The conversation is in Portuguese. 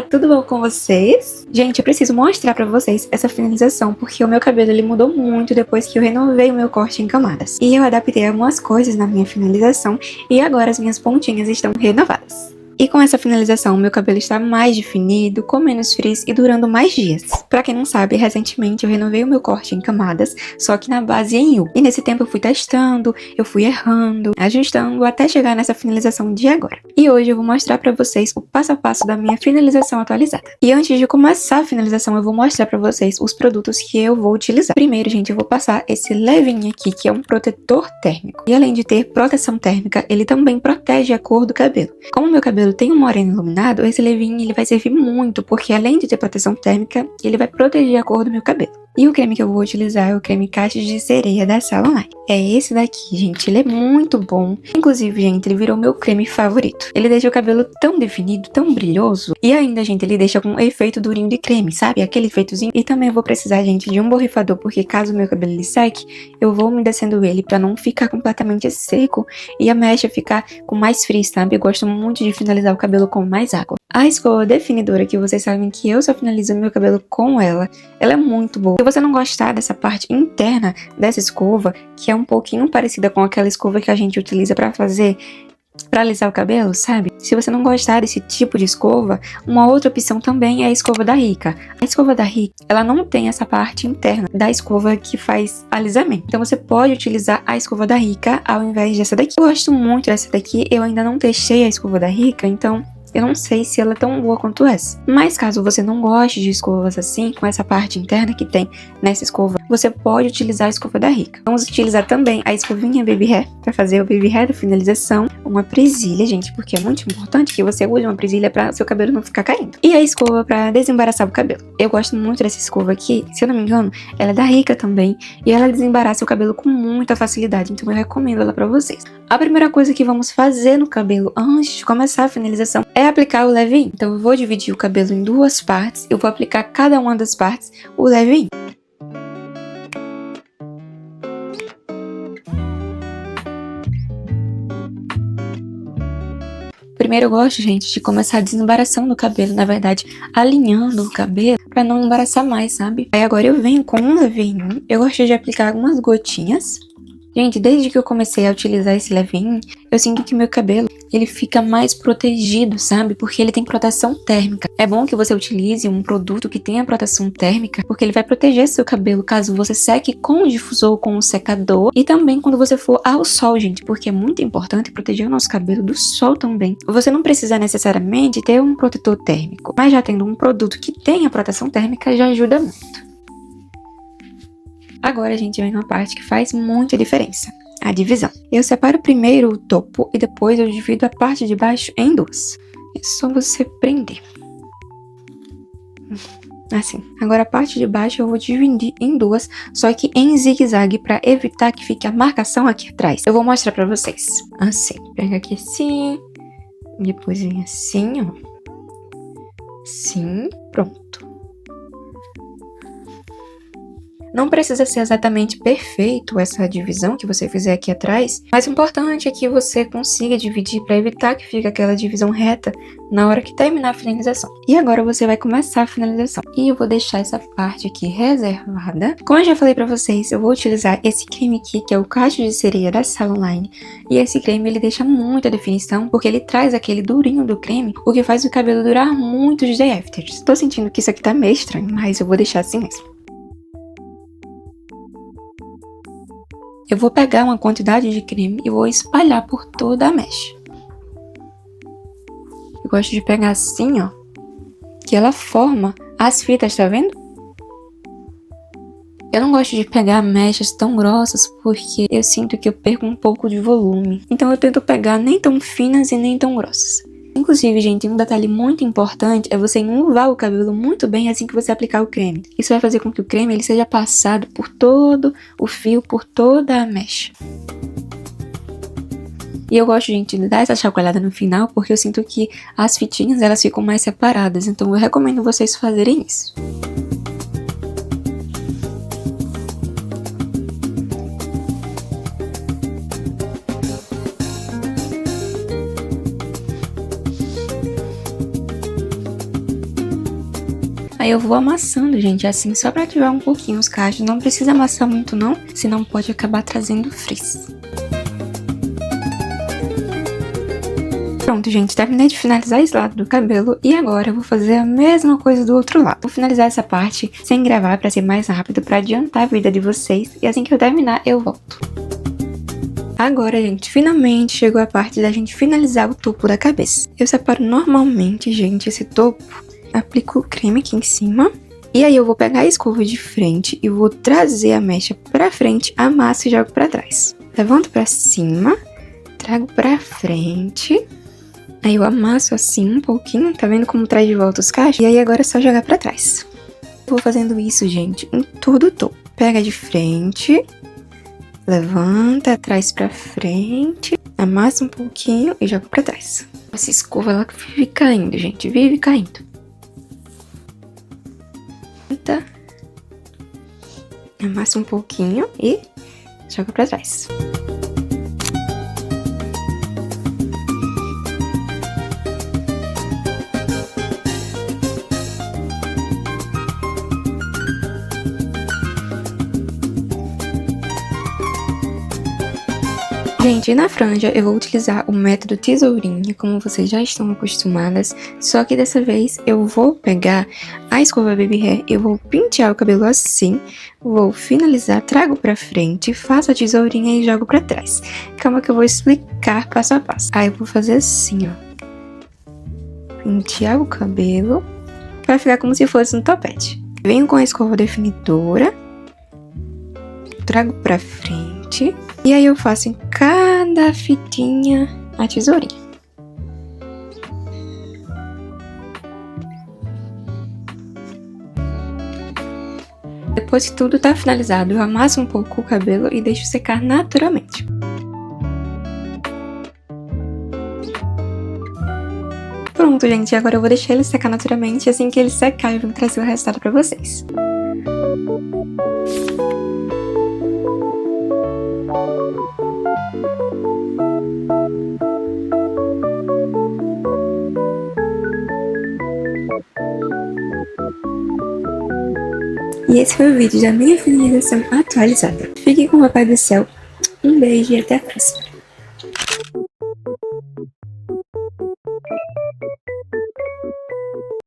tudo bom com vocês? Gente, eu preciso mostrar pra vocês essa finalização, porque o meu cabelo ele mudou muito depois que eu renovei o meu corte em camadas. E eu adaptei algumas coisas na minha finalização e agora as minhas pontinhas estão renovadas. E com essa finalização, meu cabelo está mais definido, com menos frizz e durando mais dias. Pra quem não sabe, recentemente eu renovei o meu corte em camadas, só que na base em U. E nesse tempo eu fui testando, eu fui errando, ajustando até chegar nessa finalização de agora. E hoje eu vou mostrar pra vocês o passo a passo da minha finalização atualizada. E antes de começar a finalização, eu vou mostrar pra vocês os produtos que eu vou utilizar. Primeiro, gente, eu vou passar esse levinho aqui, que é um protetor térmico. E além de ter proteção térmica, ele também protege a cor do cabelo. Como o meu cabelo tem um moreno iluminado, esse levinho ele vai servir muito, porque além de ter proteção térmica, ele vai proteger a cor do meu cabelo. E o creme que eu vou utilizar é o creme Cachos de Sereia da Salon Line. É esse daqui, gente, ele é muito bom. Inclusive, gente, ele virou meu creme favorito. Ele deixa o cabelo tão definido, tão brilhoso. E ainda, gente, ele deixa com um efeito durinho de creme, sabe? Aquele efeitozinho. E também eu vou precisar, gente, de um borrifador, porque caso o meu cabelo ele seque, eu vou umedecendo ele pra não ficar completamente seco e a mecha ficar com mais frizz, sabe? Eu gosto muito de finalizar o cabelo com mais água. A escova definidora, que vocês sabem que eu só finalizo meu cabelo com ela é muito boa. Se você não gostar dessa parte interna dessa escova, que é um pouquinho parecida com aquela escova que a gente utiliza pra alisar o cabelo, sabe? Se você não gostar desse tipo de escova, uma outra opção também é a escova da Rica. A escova da Rica, ela não tem essa parte interna da escova que faz alisamento. Então você pode utilizar a escova da Rica ao invés dessa daqui. Eu gosto muito dessa daqui, eu ainda não testei a escova da Rica, então eu não sei se ela é tão boa quanto essa. Mas caso você não goste de escovas assim, com essa parte interna que tem nessa escova, você pode utilizar a escova da Rica. Vamos utilizar também a escovinha Baby Hair para fazer o Baby Hair da finalização. Uma presilha, gente, porque é muito importante que você use uma presilha para seu cabelo não ficar caindo. E a escova para desembaraçar o cabelo. Eu gosto muito dessa escova aqui, se eu não me engano, ela é da Rica também, e ela desembaraça o cabelo com muita facilidade, então eu recomendo ela para vocês. A primeira coisa que vamos fazer no cabelo antes de começar a finalização é aplicar o leave-in. Então eu vou dividir o cabelo em duas partes, eu vou aplicar cada uma das partes o leave-in. Primeiro eu gosto, gente, de começar a desembaração do cabelo, na verdade, alinhando o cabelo pra não embaraçar mais, sabe? Aí agora eu venho com um leave-in, eu gosto de aplicar algumas gotinhas. Gente, desde que eu comecei a utilizar esse leave-in, eu sinto que meu cabelo, ele fica mais protegido, sabe? Porque ele tem proteção térmica. É bom que você utilize um produto que tenha proteção térmica, porque ele vai proteger seu cabelo caso você seque com o difusor ou com o secador. E também quando você for ao sol, gente, porque é muito importante proteger o nosso cabelo do sol também. Você não precisa necessariamente ter um protetor térmico, mas já tendo um produto que tenha proteção térmica já ajuda muito. Agora a gente vem numa parte que faz muita diferença, a divisão. Eu separo primeiro o topo e depois eu divido a parte de baixo em duas. É só você prender. Assim. Agora a parte de baixo eu vou dividir em duas, só que em zigue-zague para evitar que fique a marcação aqui atrás. Eu vou mostrar pra vocês. Assim. Pega aqui assim, depois vem assim, ó. Assim, pronto. Não precisa ser exatamente perfeito essa divisão que você fizer aqui atrás, mas o importante é que você consiga dividir para evitar que fique aquela divisão reta na hora que terminar a finalização. E agora você vai começar a finalização. E eu vou deixar essa parte aqui reservada. Como eu já falei para vocês, eu vou utilizar esse creme aqui, que é o Cachos de Sereia da Salon Line. E esse creme, ele deixa muita definição, porque ele traz aquele durinho do creme, o que faz o cabelo durar muitos day afters. Tô sentindo que isso aqui tá meio estranho, mas eu vou deixar assim mesmo. Eu vou pegar uma quantidade de creme e vou espalhar por toda a mecha. Eu gosto de pegar assim, ó, que ela forma as fitas, tá vendo? Eu não gosto de pegar mechas tão grossas porque eu sinto que eu perco um pouco de volume. Então eu tento pegar nem tão finas e nem tão grossas. Inclusive, gente, um detalhe muito importante é você enluvar o cabelo muito bem assim que você aplicar o creme. Isso vai fazer com que o creme ele seja passado por todo o fio, por toda a mecha. E eu gosto, gente, de dar essa chacoalhada no final porque eu sinto que as fitinhas elas ficam mais separadas. Então eu recomendo vocês fazerem isso. Aí eu vou amassando, gente, assim, só pra ativar um pouquinho os cachos. Não precisa amassar muito não, senão pode acabar trazendo frizz. Pronto, gente, terminei de finalizar esse lado do cabelo e agora eu vou fazer a mesma coisa do outro lado. Vou finalizar essa parte sem gravar pra ser mais rápido, pra adiantar a vida de vocês, e assim que eu terminar eu volto. Agora, gente, finalmente chegou a parte da gente finalizar o topo da cabeça. Eu separo normalmente, gente, esse topo, aplico o creme aqui em cima, e aí eu vou pegar a escova de frente e vou trazer a mecha pra frente, amasso e jogo pra trás. Levanto pra cima, trago pra frente, aí eu amasso assim um pouquinho, tá vendo como traz de volta os cachos? E aí agora é só jogar pra trás. Vou fazendo isso, gente, em todo o topo. Pega de frente, levanta, traz pra frente, amassa um pouquinho e joga pra trás. Essa escova, ela vive caindo, gente, vive caindo. Amassa um pouquinho e joga pra trás. Gente, na franja eu vou utilizar o método tesourinha, como vocês já estão acostumadas, só que dessa vez eu vou pegar a escova Baby Hair, eu vou pentear o cabelo assim, vou finalizar, trago pra frente, faço a tesourinha e jogo pra trás. Calma que eu vou explicar passo a passo. Aí eu vou fazer assim, ó, pentear o cabelo pra ficar como se fosse um topete. Venho com a escova definidora, trago pra frente. E aí eu faço em cada fitinha a tesourinha. Depois que tudo tá finalizado, eu amasso um pouco o cabelo e deixo secar naturalmente. Pronto, gente, agora eu vou deixar ele secar naturalmente, e assim que ele secar eu vou trazer o resultado pra vocês. E esse foi o vídeo da minha finalização atualizada. Fique com o Papai do Céu, um beijo e até a próxima.